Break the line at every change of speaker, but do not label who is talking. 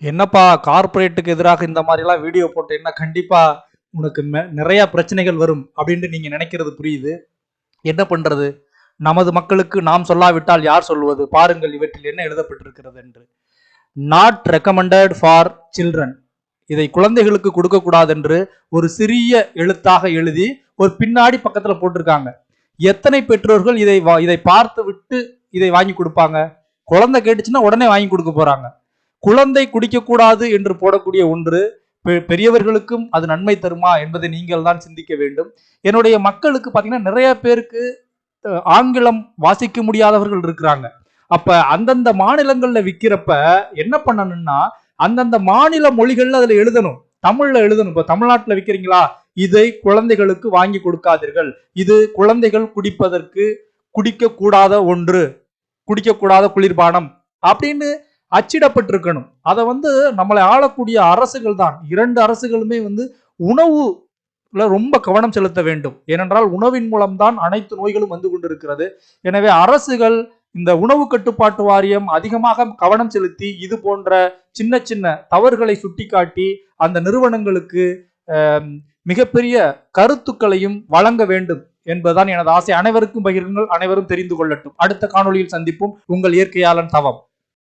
என்னப்பா கார்ப்பரேட்டுக்கு எதிராக இந்த மாதிரிலாம் வீடியோ போட்டேன்னா கண்டிப்பா உனக்கு நிறைய பிரச்சனைகள் வரும் அப்படின்ட்டு நீங்க நினைக்கிறது புரியுது. என்ன பண்றது? நமது மக்களுக்கு நாம் சொல்லாவிட்டால் யார் சொல்வது? பாருங்கள் இவற்றில் என்ன எழுதப்பட்டிருக்கிறது என்று. Not recommended for children. இதை குழந்தைகளுக்கு கொடுக்க கூடாது என்று ஒரு சிறிய எழுத்தாக எழுதி ஒரு பின்னாடி பக்கத்துல போட்டிருக்காங்க. எத்தனை பெற்றோர்கள் இதை பார்த்து விட்டு இதை வாங்கி கொடுப்பாங்க? குழந்தை கேட்டுச்சுன்னா உடனே வாங்கி கொடுக்க போறாங்க. குழந்தை குடிக்கக்கூடாது என்று போடக்கூடிய ஒன்று பெரியவர்களுக்கும் அது நன்மை தருமா என்பதை நீங்கள் தான் சிந்திக்க வேண்டும். என்னுடைய மக்களுக்கு பாத்தீங்கன்னா நிறைய பேருக்கு ஆங்கிலம் வாசிக்க முடியாதவர்கள் இருக்கிறாங்க. அப்ப அந்தந்த மாநிலங்கள்ல விக்கிறப்ப என்ன பண்ணணும்னா அந்தந்த மாநில மொழிகள்ல அதுல எழுதணும், தமிழ்ல எழுதணும். இப்ப தமிழ்நாட்டுல விக்கிறீங்களா, இதை குழந்தைகளுக்கு வாங்கி கொடுக்காதீர்கள், இது குழந்தைகள் குடிக்க கூடாத ஒன்று, குடிக்க கூடாத குளிர்பானம் அப்படின்னு அச்சிடப்பட்டிருக்கணும். அதை நம்மளை ஆளக்கூடிய அரசுகள் தான், இரண்டு அரசுகளுமே உணவு ரொம்ப கவனம் செலுத்த வேண்டும். ஏனென்றால் உணவின் மூலம்தான் அனைத்து நோய்களும் வந்து கொண்டிருக்கிறது. எனவே அரசுகள் இந்த உணவு கட்டுப்பாட்டு வாரியம் அதிகமாக கவனம் செலுத்தி இது போன்ற சின்ன சின்ன தவறுகளை சுட்டிக்காட்டி அந்த நிறுவனங்களுக்கு மிகப்பெரிய கருத்துக்களையும் வழங்க வேண்டும் என்பதுதான் எனது ஆசை. அனைவருக்கும் பகிருங்கள், அனைவரும் தெரிந்து கொள்ளட்டும். அடுத்த காணொளியில் சந்திப்போம். உங்கள் இயற்கையாளன் தவம்.